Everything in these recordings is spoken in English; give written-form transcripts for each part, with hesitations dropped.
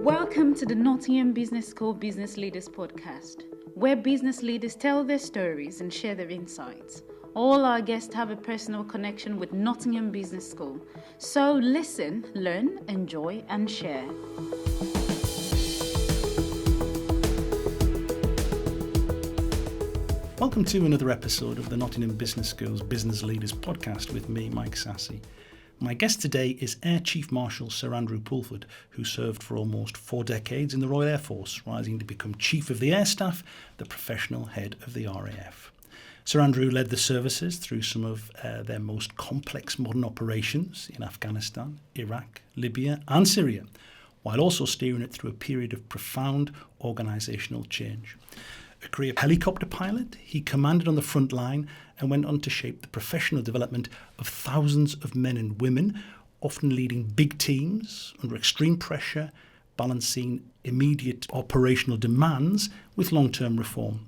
Welcome to the Nottingham Business School Business Leaders Podcast, where business leaders tell their stories and share their insights. All our guests have a personal connection with Nottingham Business School. So listen, learn, enjoy, and share. Welcome to another episode of the Nottingham Business School's Business Leaders Podcast with me, Mike Sassy. My guest today is Air Chief Marshal Sir Andrew Pulford, who served for almost 4 decades in the Royal Air Force, rising to become Chief of the Air Staff, the professional head of the RAF. Sir Andrew led the services through some of their most complex modern operations in Afghanistan, Iraq, Libya and Syria, while also steering it through a period of profound organisational change. A career helicopter pilot, he commanded on the front line and went on to shape the professional development of thousands of men and women, often leading big teams under extreme pressure, balancing immediate operational demands with long-term reform.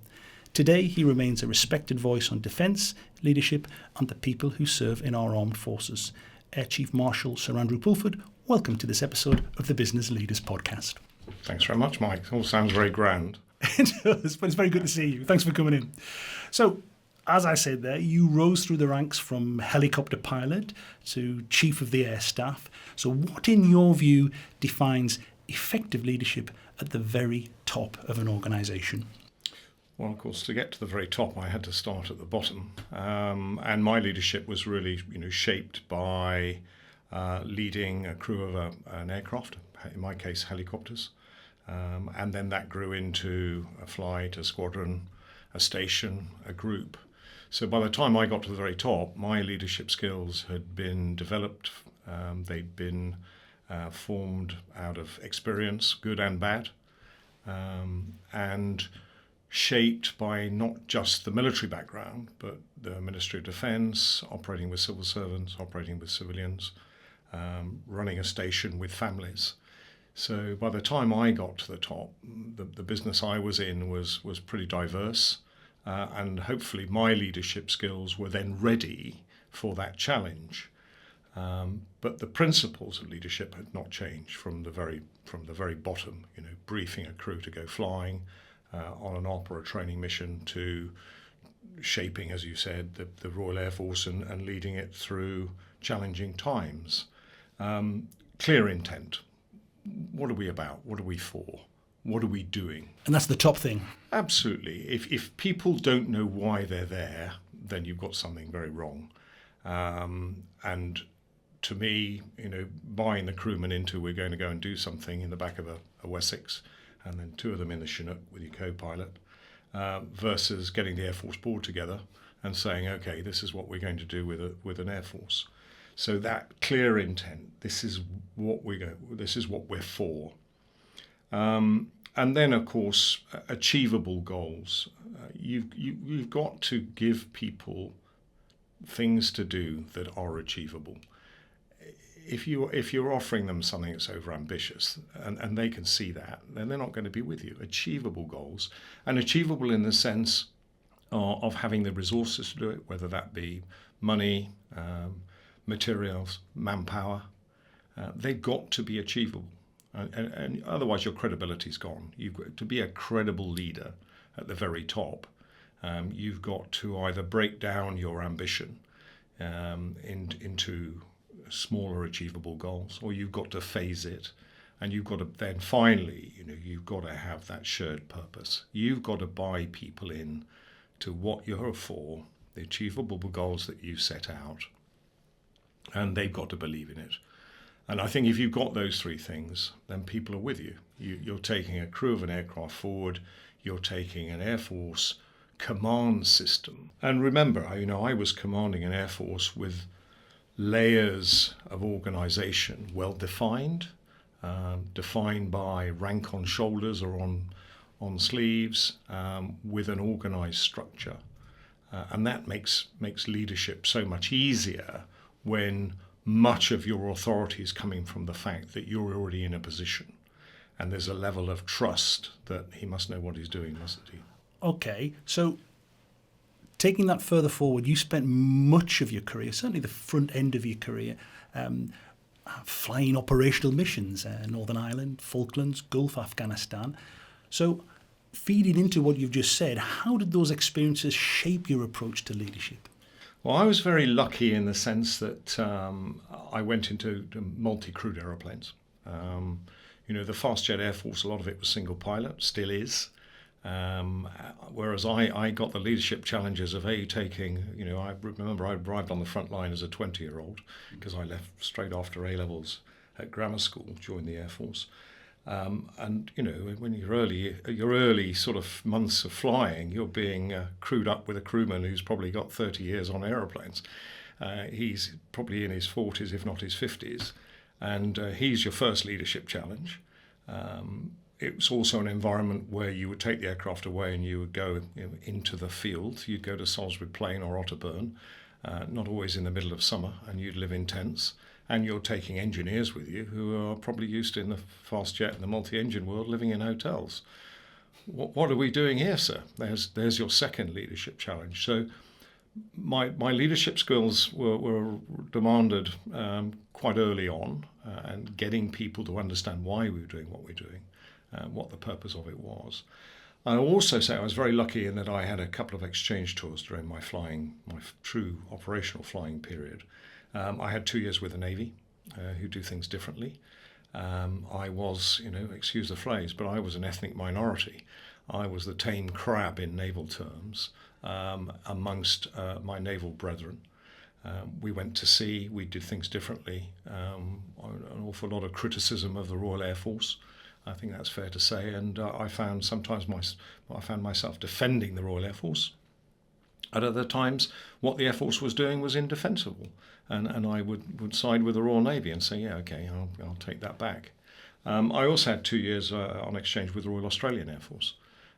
Today, he remains a respected voice on defence, leadership and the people who serve in our armed forces. Air Chief Marshal Sir Andrew Pulford, welcome to this episode of the Business Leaders Podcast. Thanks very much, Mike. It all sounds very grand. It does, but it's very good to see you. Thanks for coming in. So, as I said there, you rose through the ranks from helicopter pilot to Chief of the Air Staff. So what, in your view, defines effective leadership at the very top of an organisation? Well, of course, to get to the very top, I had to start at the bottom. And my leadership was really, shaped by leading a crew of an aircraft, in my case, helicopters. And then that grew into a flight, a squadron, a station, a group. So by the time I got to the very top, my leadership skills had been developed. They'd been formed out of experience, good and bad, and shaped by not just the military background, but the Ministry of Defence, operating with civil servants, operating with civilians, running a station with families. So by the time I got to the top, the business I was in was pretty diverse, and hopefully my leadership skills were then ready for that challenge. But the principles of leadership had not changed from the very bottom. Briefing a crew to go flying on an op or a training mission, to shaping, as you said, the Royal Air Force and leading it through challenging times. Clear intent. What are we about? What are we for? What are we doing? And that's the top thing. Absolutely. If people don't know why they're there, then you've got something very wrong. And to me, buying the crewmen into we're going to go and do something in the back of a Wessex, and then 2 of them in the Chinook with your co-pilot, versus getting the Air Force board together and saying, okay, this is what we're going to do with an Air Force. So that clear intent, this is what we're for. And then, of course, achievable goals. You've got to give people things to do that are achievable. If you're offering them something that's overambitious and they can see that, then they're not going to be with you. Achievable goals, and achievable in the sense of having the resources to do it, whether that be money, materials, manpower. They've got to be achievable, and otherwise your credibility's gone. You've got to be a credible leader at the very top. You've got to either break down your ambition into smaller achievable goals, or you've got to phase it, and you've got to then finally, you've got to have that shared purpose. You've got to buy people in to what you're for, the achievable goals that you set out, and they've got to believe in it. And I think if you've got those 3 things, then people are with you. You're taking a crew of an aircraft forward, you're taking an Air Force command system. And remember, I was commanding an Air Force with layers of organisation, well defined, defined by rank on shoulders or on sleeves, with an organised structure. And that makes leadership so much easier when much of your authority is coming from the fact that you're already in a position, and there's a level of trust that he must know what he's doing, mustn't he? Okay, so taking that further forward, you spent much of your career, certainly the front end of your career, flying operational missions, Northern Ireland, Falklands, Gulf, Afghanistan. So feeding into what you've just said, how did those experiences shape your approach to leadership? Well, I was very lucky in the sense that I went into multi-crewed aeroplanes. The fast jet Air Force, a lot of it was single pilot, still is. Whereas I got the leadership challenges of taking, I remember I arrived on the front line as a 20-year-old because I left straight after A-levels at grammar school, joined the Air Force. And when your early sort of months of flying, you're being crewed up with a crewman who's probably got 30 years on aeroplanes. He's probably in his 40s, if not his 50s, and he's your first leadership challenge. It was also an environment where you would take the aircraft away and you would go into the field. You'd go to Salisbury Plain or Otterburn, not always in the middle of summer, and you'd live in tents. And you're taking engineers with you who are probably used to, in the fast jet and the multi-engine world, living in hotels. What are we doing here, sir? There's your second leadership challenge. So my leadership skills were demanded quite early on, and getting people to understand why we were doing what we're doing, what the purpose of it was. I also say I was very lucky in that I had a couple of exchange tours during my true operational flying period. I had 2 years with the Navy, who do things differently. I was, excuse the phrase, but I was an ethnic minority. I was the tame crab in naval terms amongst my naval brethren. We went to sea, we did things differently. An awful lot of criticism of the Royal Air Force, I think that's fair to say, and I found myself defending the Royal Air Force. At other times, what the Air Force was doing was indefensible, and I would side with the Royal Navy and say, yeah, okay, I'll take that back. I also had 2 years on exchange with the Royal Australian Air Force,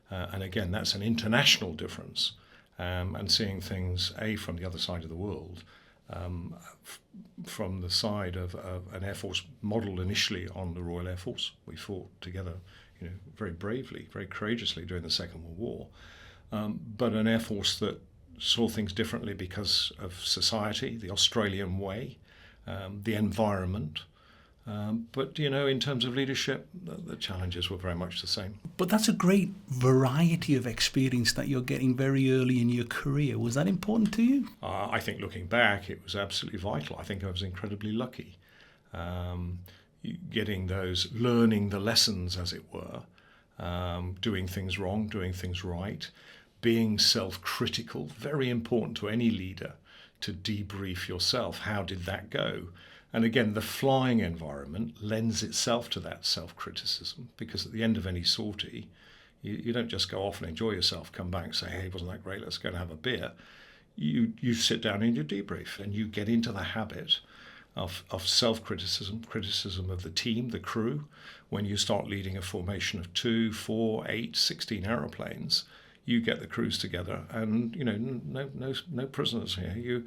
and again, that's an international difference, and seeing things, from the other side of the world, from the side of an Air Force modelled initially on the Royal Air Force. We fought together, very bravely, very courageously during the Second World War, but an Air Force that saw things differently because of society, the Australian way, the environment. But, in terms of leadership, the challenges were very much the same. But that's a great variety of experience that you're getting very early in your career. Was that important to you? I think looking back, it was absolutely vital. I think I was incredibly lucky. Learning the lessons, as it were, doing things wrong, doing things right, being self-critical, very important to any leader to debrief yourself. How did that go? And again, the flying environment lends itself to that self-criticism, because at the end of any sortie, you don't just go off and enjoy yourself, come back and say, hey, wasn't that great, let's go and have a beer. You sit down and you debrief, and you get into the habit of self-criticism, criticism of the team, the crew. When you start leading a formation of 2, 4, 8, 16 aeroplanes, you get the crews together, and no prisoners here.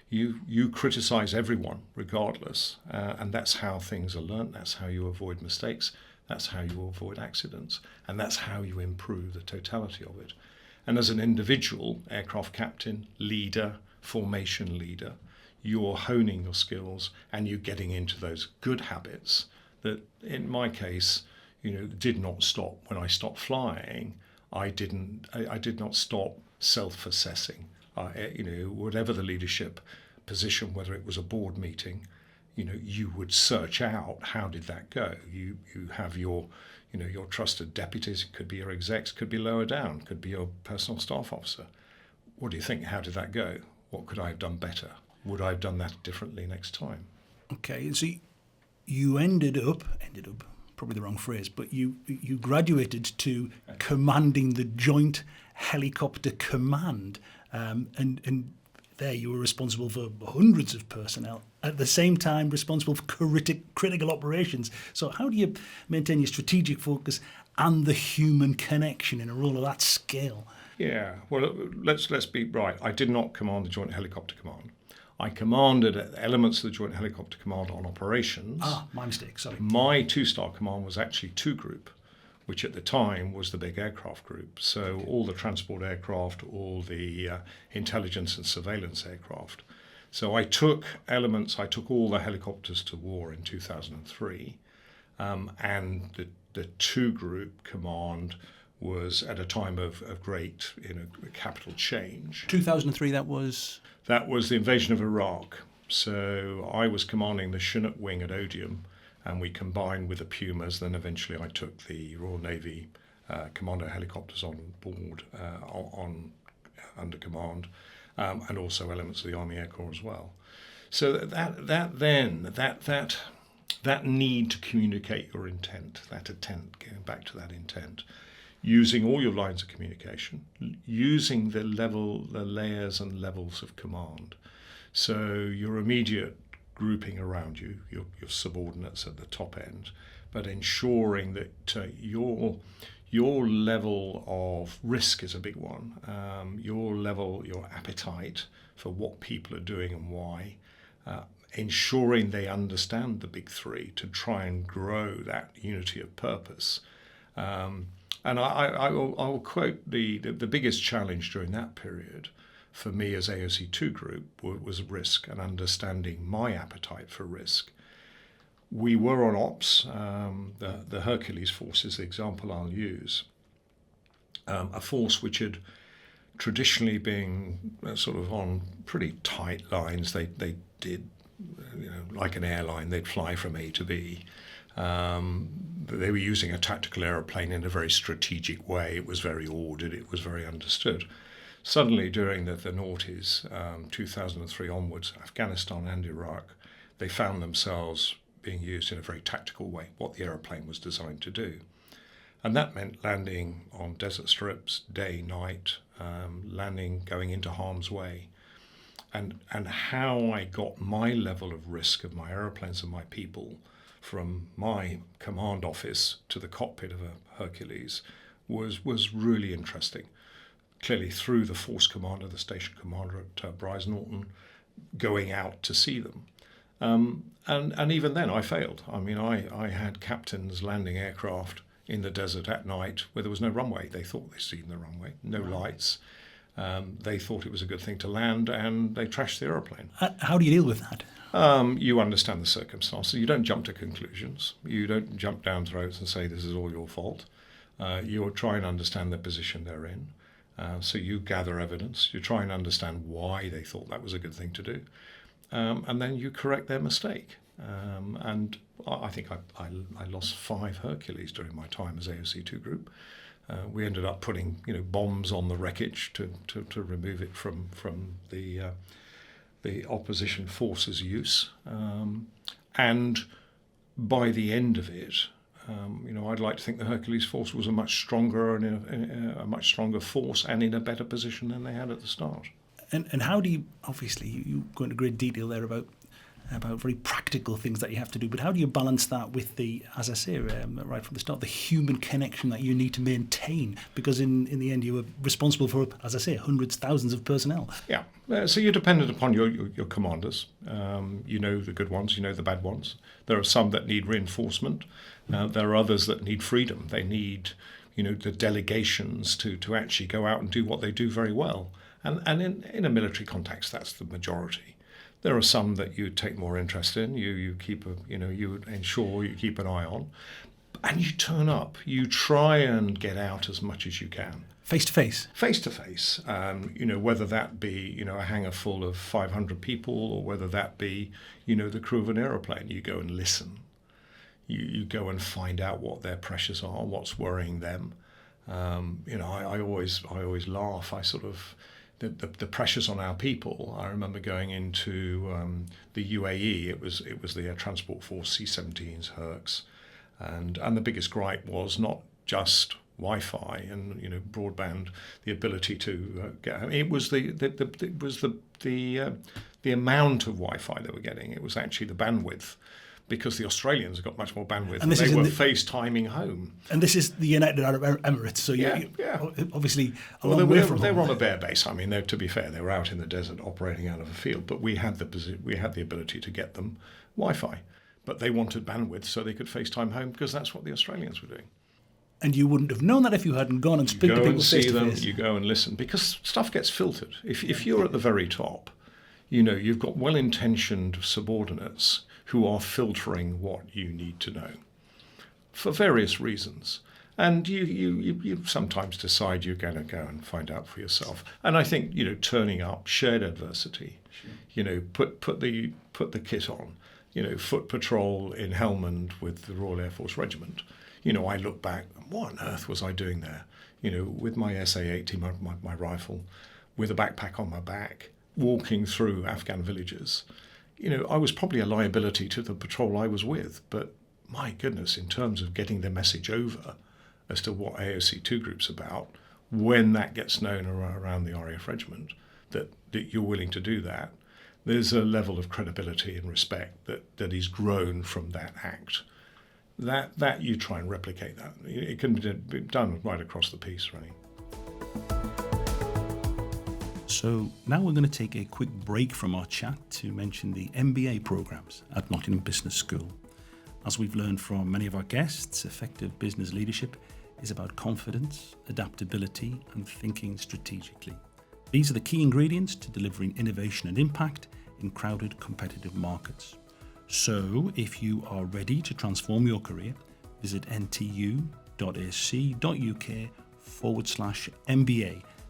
You criticize everyone regardless, and that's how things are learnt. That's how you avoid mistakes. That's how you avoid accidents, and that's how you improve the totality of it. And as an individual, aircraft captain, leader, formation leader, you're honing your skills and you're getting into those good habits that, in my case, did not stop when I stopped flying. I did not stop self-assessing. Whatever the leadership position, whether it was a board meeting, you would search out, how did that go? You have your trusted deputies. It could be your execs, could be lower down, could be your personal staff officer. What do you think? How did that go? What could I have done better? Would I have done that differently next time? Okay, so you ended up, probably the wrong phrase, but you graduated to commanding the Joint Helicopter Command, and there you were responsible for hundreds of personnel, at the same time responsible for critical operations. So how do you maintain your strategic focus and the human connection in a role of that scale? Yeah, well, let's be right. I did not command the Joint Helicopter Command. I commanded elements of the Joint Helicopter Command on operations. My mistake, sorry. My two-star command was actually 2 Group, which at the time was the big aircraft group. So all the transport aircraft, all the intelligence and surveillance aircraft. So I took all the helicopters to war in 2003, and the 2 group command was at a time of great capital change. 2003, that was? That was the invasion of Iraq. So I was commanding the Chinook wing at Odium, and we combined with the Pumas. Then eventually I took the Royal Navy commando helicopters on board under command, and also elements of the Army Air Corps as well. So that need to communicate your intent, going back to that intent, using all your lines of communication, using the layers and levels of command. So your immediate grouping around you, your subordinates at the top end, but ensuring that your level of risk is a big one. Your appetite for what people are doing and why, ensuring they understand the big 3 to try and grow that unity of purpose. And I will quote the biggest challenge during that period for me as AOC2 group was risk and understanding my appetite for risk. We were on ops. The Hercules force is the example I'll use. A force which had traditionally been sort of on pretty tight lines. They did, like an airline, they'd fly from A to B. They were using a tactical aeroplane in a very strategic way. It was very ordered. It was very understood. Suddenly, during the noughties, 2003 onwards, Afghanistan and Iraq, they found themselves being used in a very tactical way, what the aeroplane was designed to do. And that meant landing on desert strips, day, night, landing, going into harm's way. And how I got my level of risk of my aeroplanes and my people from my command office to the cockpit of a Hercules was really interesting. Clearly through the force commander, the station commander at Bryce Norton, going out to see them. And even then I failed. I mean, I had captains landing aircraft in the desert at night where there was no runway. They thought they'd seen the runway, no lights. They thought it was a good thing to land, and they trashed the aeroplane. How do you deal with that? You understand the circumstances. You don't jump to conclusions. You don't jump down throats and say this is all your fault. You'll try and understand the position they're in. So you gather evidence. You try and understand why they thought that was a good thing to do. And then you correct their mistake. And I think I lost 5 Hercules during my time as AOC2 group. We ended up putting bombs on the wreckage to remove it from the opposition forces' use. And by the end of it, I'd like to think the Hercules force was a much stronger and a much stronger force and in a better position than they had at the start. And how do you, obviously, you go into great detail there about very practical things that you have to do, but how do you balance that with the, as I say, right from the start, the human connection that you need to maintain? Because in the end, you were responsible for, as I say, hundreds, thousands of personnel. Yeah. So you're dependent upon your commanders. The good ones, the bad ones. There are some that need reinforcement. There are others that need freedom. They need, the delegations to actually go out and do what they do very well. And in a military context, that's the majority. There are some that you take more interest in. You keep you ensure you keep an eye on, and you turn up. You try and get out as much as you can. Face to face. Face to face. Whether that be a hangar full of 500 people, or whether that be the crew of an aeroplane. You go and listen. You go and find out what their pressures are, what's worrying them. I always laugh. I sort of. The pressures on our people. I remember going into the UAE. It was the Air Transport Force C-17s, Hercs, and the biggest gripe was not just Wi-Fi and broadband, the ability to get. It was the amount of Wi-Fi they were getting. It was actually the bandwidth. Because the Australians got much more bandwidth, and they were FaceTiming home. And this is the United Arab Emirates, so yeah. Obviously a long long way from home. They were on a bare base. I mean, to be fair, they were out in the desert operating out of a field, but we had the ability to get them Wi-Fi. But they wanted bandwidth so they could FaceTime home because that's what the Australians were doing. And you wouldn't have known that if you hadn't gone and spoken to people face to face. You go and listen, because stuff gets filtered. If you're at the very top, You've got well-intentioned subordinates who are filtering what you need to know for various reasons. And you sometimes decide you're going to go and find out for yourself. And I think, turning up, shared adversity, sure. Put the kit on, foot patrol in Helmand with the Royal Air Force Regiment. I look back, what on earth was I doing there? With my SA-80, my rifle, with a backpack on my back, walking through Afghan villages. I was probably a liability to the patrol I was with, but my goodness, in terms of getting the message over as to what AOC2 Group's about, when that gets known around the RAF Regiment, that you're willing to do that, there's a level of credibility and respect that is grown from that act. That you try and replicate that. It can be done right across the piece, really. So now we're going to take a quick break from our chat to mention the MBA programs at Nottingham Business School. As we've learned from many of our guests, effective business leadership is about confidence, adaptability, and thinking strategically. These are the key ingredients to delivering innovation and impact in crowded, competitive markets. So, if you are ready to transform your career, visit ntu.ac.uk/MBA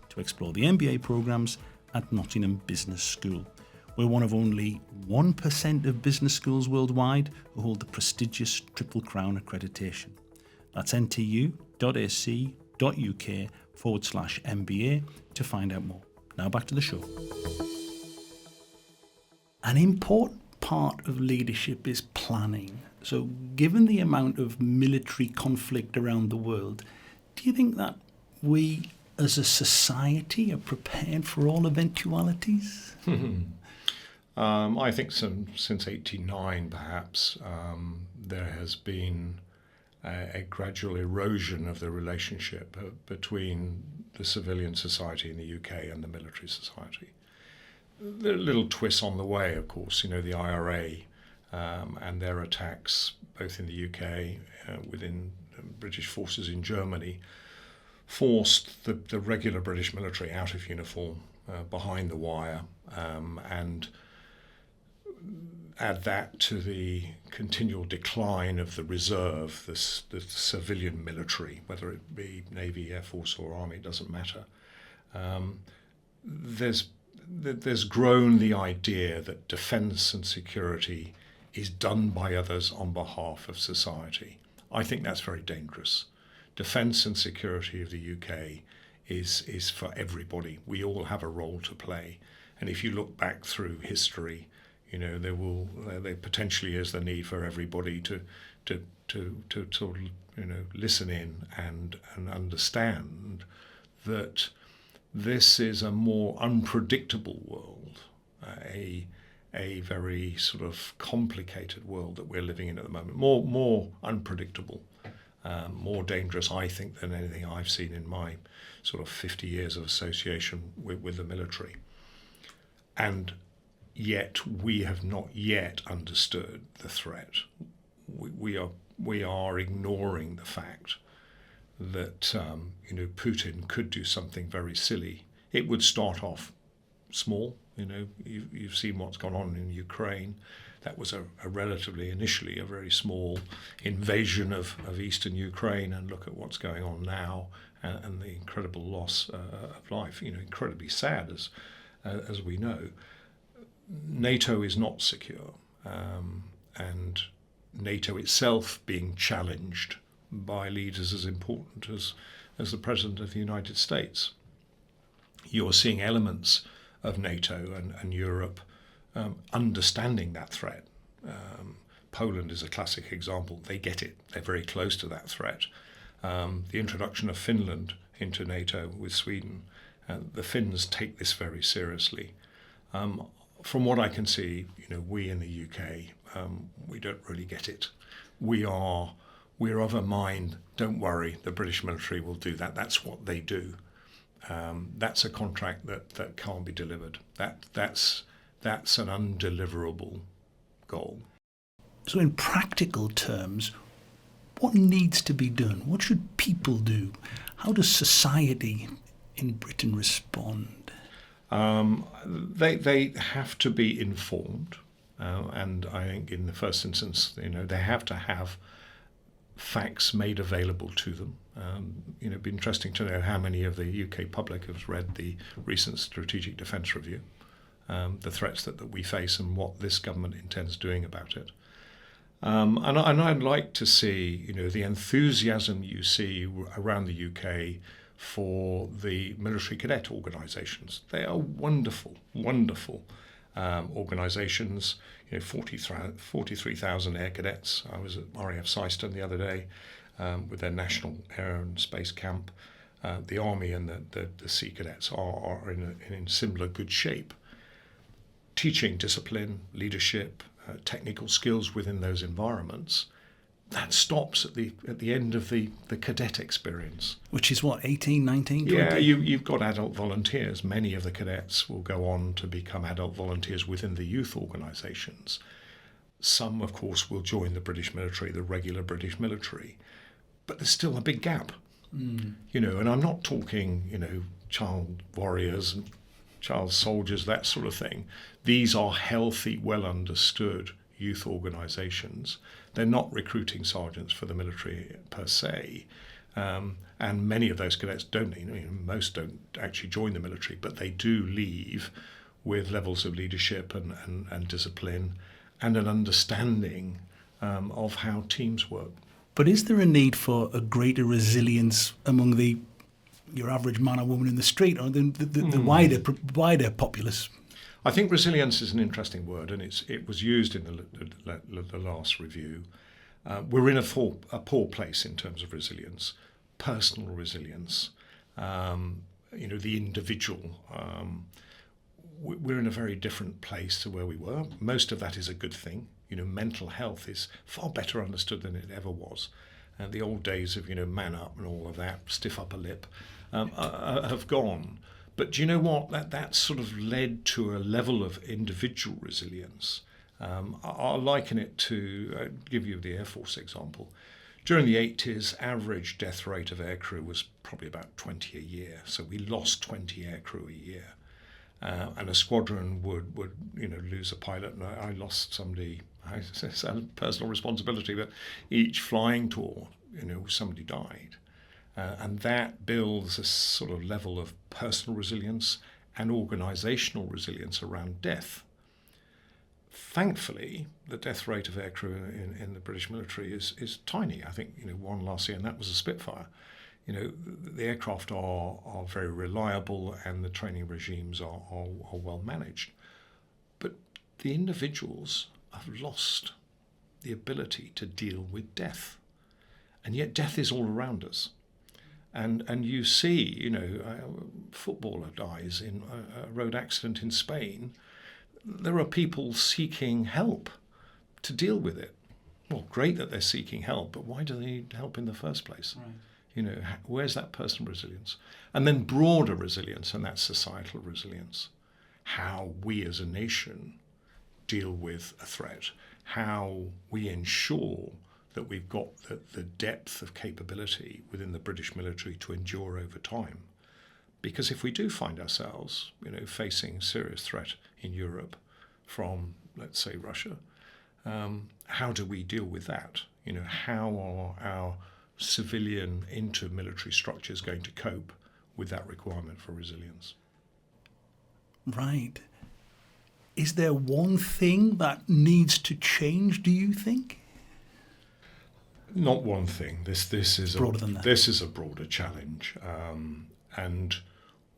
to explore the MBA programs at Nottingham Business School. We're one of only 1% of business schools worldwide who hold the prestigious Triple Crown accreditation. That's ntu.ac.uk/MBA to find out more. Now back to the show. An important part of leadership is planning. So given the amount of military conflict around the world, do you think that we as a society are prepared for all eventualities? I think since '89 perhaps there has been a gradual erosion of the relationship between the civilian society in the UK and the military society. There are little twists on the way, of course, the IRA and their attacks both in the UK, within British forces in Germany, forced the regular British military out of uniform, behind the wire, and add that to the continual decline of the reserve, the civilian military, whether it be Navy, Air Force or Army, it doesn't matter. There's grown the idea that defence and security is done by others on behalf of society. I think that's very dangerous. Defence and security of the UK is for everybody. We all have a role to play. And if you look back through history, there potentially is the need for everybody to listen in and understand that this is a more unpredictable world, a very sort of complicated world that we're living in at the moment, more unpredictable, more dangerous, I think, than anything I've seen in my sort of 50 years of association with the military. And yet we have not yet understood the threat. We are ignoring the fact that Putin could do something very silly. It would start off small. You've seen what's gone on in Ukraine. That was initially a very small invasion of eastern Ukraine, and look at what's going on now and the incredible loss of life. Incredibly sad as we know. NATO is not secure, and NATO itself being challenged by leaders as important as the President of the United States. You're seeing elements of NATO and Europe understanding that threat. Poland is a classic example. They get it. They're very close to that threat. The introduction of Finland into NATO with Sweden, the Finns take this very seriously. From what I can see, we in the UK, we don't really get it. We're of a mind, don't worry, the British military will do that. That's what they do. That's a contract that can't be delivered. That's an undeliverable goal. So in practical terms, what needs to be done? What should people do? How does society in Britain respond? They have to be informed, and I think in the first instance, they have to have facts made available to them. It'd be interesting to know how many of the UK public have read the recent Strategic Defence Review, the threats that we face and what this government intends doing about it. And I'd like to see, the enthusiasm you see around the UK for the military cadet organisations. They are wonderful, wonderful organisations. 43,000 air cadets. I was at RAF Syston the other day with their National Air and Space Camp. The Army and the Sea Cadets are in similar good shape. Teaching discipline, leadership, technical skills within those environments, that stops at the end of the cadet experience. Which is what, 18, 19, 20? Yeah, you've got adult volunteers. Many of the cadets will go on to become adult volunteers within the youth organisations. Some, of course, will join the British military, the regular British military. But there's still a big gap. And I'm not talking, child warriors and child soldiers, that sort of thing. These are healthy, well understood youth organisations. They're not recruiting sergeants for the military per se, and many of those cadets don't. Most don't actually join the military, but they do leave with levels of leadership and discipline and an understanding of how teams work. But is there a need for a greater resilience among your average man or woman in the street, or the wider populace? I think resilience is an interesting word, and it was used in the last review. We're in a poor place in terms of resilience, personal resilience. The individual. We're in a very different place to where we were. Most of that is a good thing. Mental health is far better understood than it ever was. The old days of man up and all of that, stiff upper lip, have gone. But do you know what? That sort of led to a level of individual resilience. I'll liken it to, give you the Air Force example. During the 80s, average death rate of aircrew was probably about 20 a year. So we lost 20 aircrew a year. And a squadron would lose a pilot. And I lost somebody, it's a personal responsibility, but each flying tour, somebody died. And that builds a sort of level of personal resilience and organisational resilience around death. Thankfully, the death rate of aircrew in the British military is tiny. I think one last year, and that was a Spitfire. The aircraft are very reliable, and the training regimes are well managed. But the individuals have lost the ability to deal with death, and yet death is all around us. And you see, a footballer dies in a road accident in Spain. There are people seeking help to deal with it. Well, great that they're seeking help, but why do they need help in the first place? Right. Where's that personal resilience? And then broader resilience, and that's societal resilience. How we as a nation deal with a threat, how we ensure that we've got the depth of capability within the British military to endure over time. Because if we do find ourselves, facing serious threat in Europe from, let's say, Russia, how do we deal with that? How are our civilian inter-military structures going to cope with that requirement for resilience? Right. Is there one thing that needs to change, do you think? Not one thing. This is broader than that. This is a broader challenge, and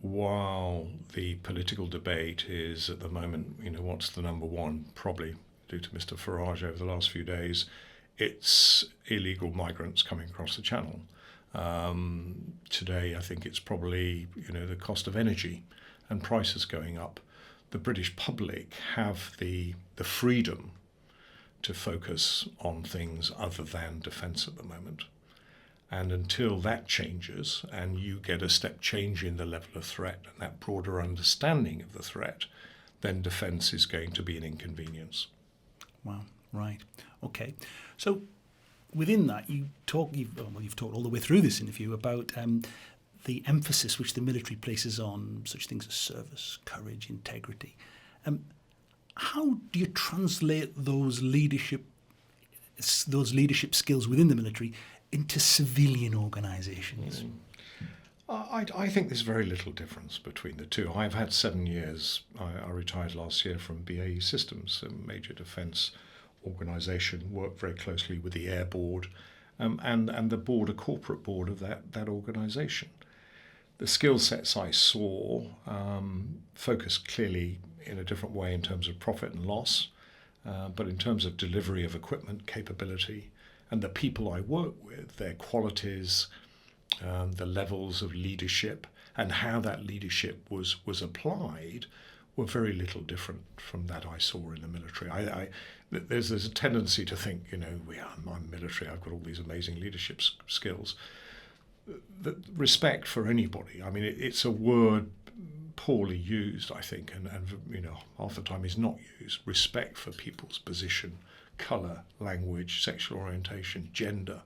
while the political debate is at the moment, what's the number one? Probably due to Mr. Farage over the last few days, it's illegal migrants coming across the channel. Today, I think it's probably the cost of energy and prices going up. The British public have the freedom to focus on things other than defence at the moment. And until that changes and you get a step change in the level of threat and that broader understanding of the threat, then defence is going to be an inconvenience. Wow, right. Okay. So within that, you've talked all the way through this interview about the emphasis which the military places on such things as service, courage, integrity. How do you translate those leadership skills within the military into civilian organisations? I think there's very little difference between the two. I've had 7 years. I retired last year from BAE Systems, a major defence organisation, worked very closely with the Air Board and the board, a corporate board of that organisation. The skill sets I saw focused clearly in a different way in terms of profit and loss, but in terms of delivery of equipment capability and the people I work with, their qualities, the levels of leadership and how that leadership was applied were very little different from that I saw in the military. There's a tendency to think, I'm military, I've got all these amazing leadership skills. The respect for anybody, I mean, it's a word poorly used, I think, and half the time is not used. Respect for people's position, colour, language, sexual orientation, gender.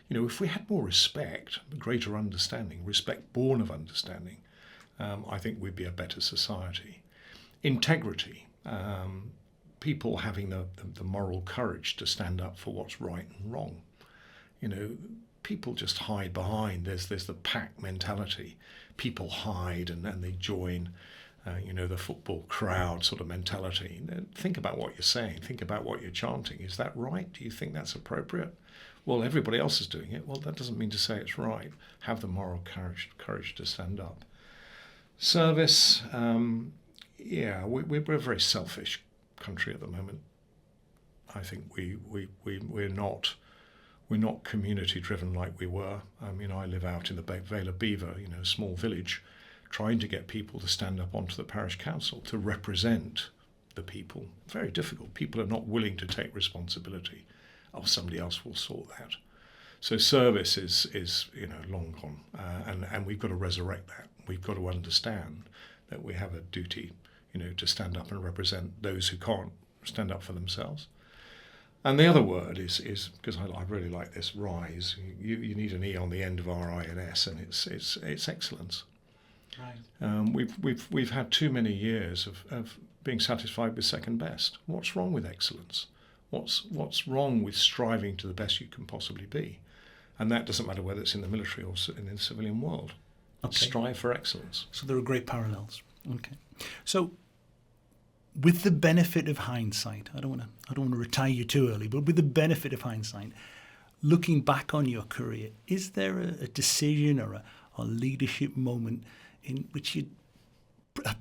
If we had more respect, greater understanding, respect born of understanding, I think we'd be a better society. Integrity, people having the moral courage to stand up for what's right and wrong. People just hide behind. There's the pack mentality. People hide and they join, the football crowd sort of mentality. Think about what you're saying. Think about what you're chanting. Is that right? Do you think that's appropriate? Well, everybody else is doing it. Well, that doesn't mean to say it's right. Have the moral courage to stand up. Service, we're a very selfish country at the moment. I think we're not community driven like we were. I live out in the Vale of Belvoir, a small village, trying to get people to stand up onto the parish council to represent the people. Very difficult. People are not willing to take responsibility. Oh, somebody else will sort that. So service is long gone, and we've got to resurrect that. We've got to understand that we have a duty, to stand up and represent those who can't stand up for themselves. And the other word is because I really like this, rise. You need an E on the end of RINS, and it's excellence. Right. We've had too many years of being satisfied with second best. What's wrong with excellence? What's wrong with striving to the best you can possibly be? And that doesn't matter whether it's in the military or in the civilian world. Okay. Strive for excellence. So there are great parallels. Okay. So with the benefit of hindsight, I don't want to retire you too early, but with the benefit of hindsight, looking back on your career, is there a decision or a leadership moment in which I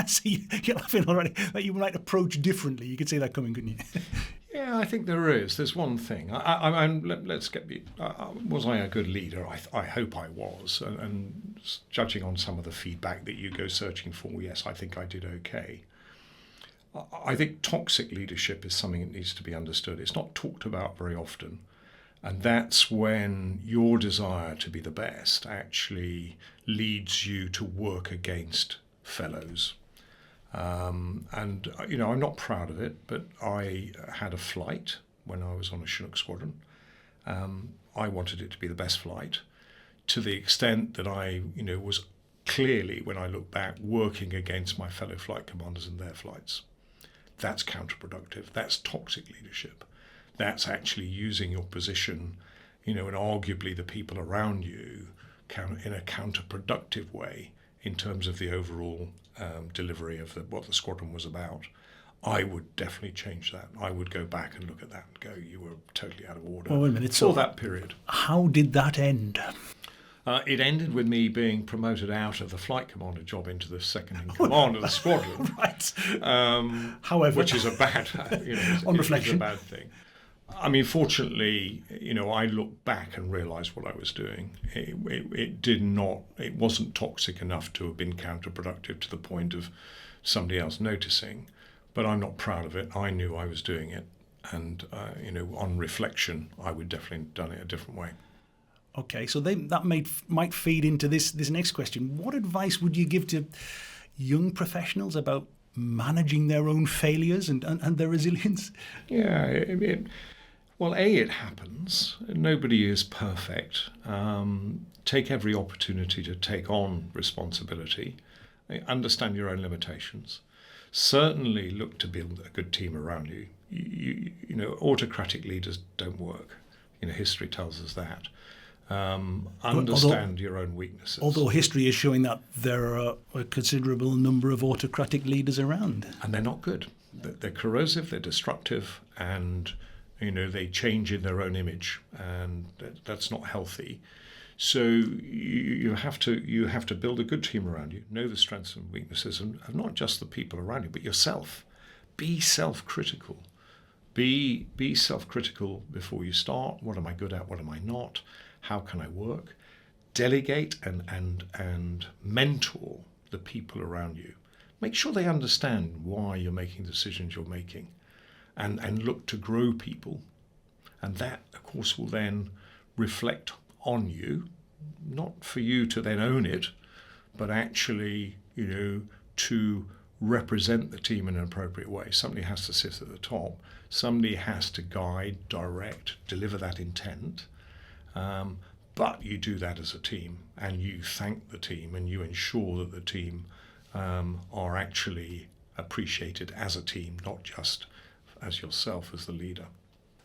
see you're laughing already, that you might approach differently? You could see that coming, couldn't you? Yeah, I think there is. There's one thing. Was I a good leader? I hope I was. And judging on some of the feedback that you go searching for, yes, I think I did okay. I think toxic leadership is something that needs to be understood. It's not talked about very often. And that's when your desire to be the best actually leads you to work against fellows. I'm not proud of it, but I had a flight when I was on a Chinook squadron. I wanted it to be the best flight, to the extent that I, was clearly, when I look back, working against my fellow flight commanders and their flights. That's counterproductive. That's toxic leadership. That's actually using your position, and arguably the people around you in a counterproductive way in terms of the overall delivery of what the squadron was about. I would definitely change that. I would go back and look at that and go, you were totally out of order. Well, wait a minute. For that period. How did that end? It ended with me being promoted out of the flight commander job into the second in command of the squadron. Right. However, which is a bad, on reflection, a bad thing. I mean, fortunately, I look back and realised what I was doing. It wasn't toxic enough to have been counterproductive to the point of somebody else noticing. But I'm not proud of it. I knew I was doing it, and on reflection, I would definitely have done it a different way. Okay, so that might feed into this next question. What advice would you give to young professionals about managing their own failures and their resilience? Yeah, Well, it happens. Nobody is perfect. Take every opportunity to take on responsibility. Understand your own limitations. Certainly look to build a good team around you. You know, autocratic leaders don't work. You know, history tells us that. Understand your own weaknesses. Although history is showing that there are a considerable number of autocratic leaders around. And they're not good. They're corrosive, they're destructive, and you know, they change in their own image, and that's not healthy. So you have to build a good team around you, know the strengths and weaknesses, and not just the people around you, but yourself. Be self-critical. Be self-critical before you start. What am I good at? What am I not? How can I work? Delegate and mentor the people around you. Make sure they understand why you're making the decisions you're making, and look to grow people. And that, of course, will then reflect on you, not for you to then own it, but actually, you know, to represent the team in an appropriate way. Somebody has to sit at the top. Somebody has to guide, direct, deliver that intent. But you do that as a team, and you thank the team, and you ensure that the team are actually appreciated as a team, not just as yourself as the leader.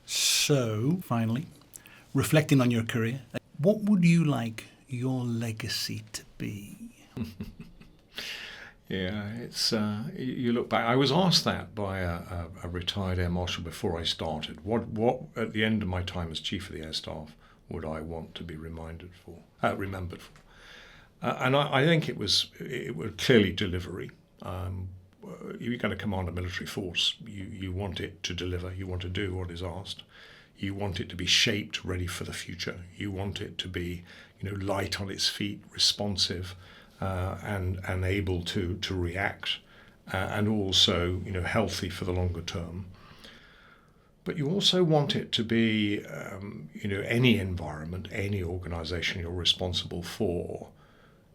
So, finally, reflecting on your career, what would you like your legacy to be? Yeah, it's you look back. I was asked that by a retired Air Marshal before I started. What at the end of my time as Chief of the Air Staff would I want to be remembered for? And I think it was clearly delivery. You're going to command a military force. You want it to deliver. You want to do what is asked. You want it to be shaped, ready for the future. You want it to be, you know, light on its feet, responsive, and able to react, and also, you know, healthy for the longer term. But you also want it to be, you know, any environment, any organisation you're responsible for.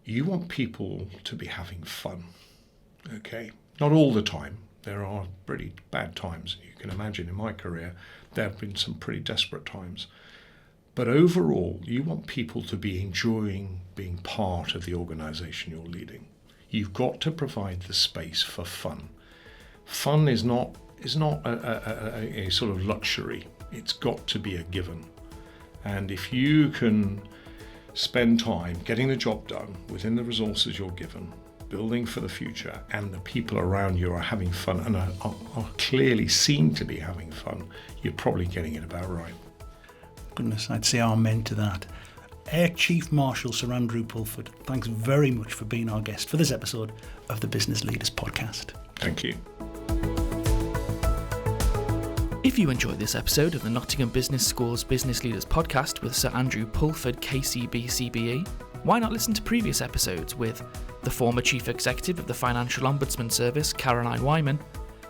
You want people to be having fun. Okay, not all the time. There are pretty bad times. You can imagine in my career, there have been some pretty desperate times. But overall, you want people to be enjoying being part of the organisation you're leading. You've got to provide the space for fun. Fun is not a sort of luxury. It's got to be a given. And if you can spend time getting the job done within the resources you're given, building for the future, and the people around you are having fun and are clearly seen to be having fun, you're probably getting it about right. Goodness, I'd say amen to that. Air Chief Marshal Sir Andrew Pulford, thanks very much for being our guest for this episode of the Business Leaders Podcast. Thank you. If you enjoyed this episode of the Nottingham Business School's Business Leaders Podcast with Sir Andrew Pulford, KCB, CBE, why not listen to previous episodes with the former Chief Executive of the Financial Ombudsman Service, Caroline Wyman,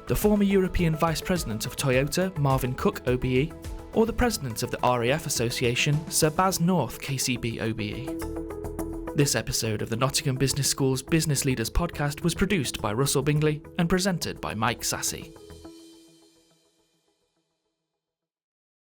the former European Vice President of Toyota, Marvin Cook, OBE, or the President of the RAF Association, Sir Baz North, KCB, OBE. This episode of the Nottingham Business School's Business Leaders Podcast was produced by Russell Bingley and presented by Mike Sassy.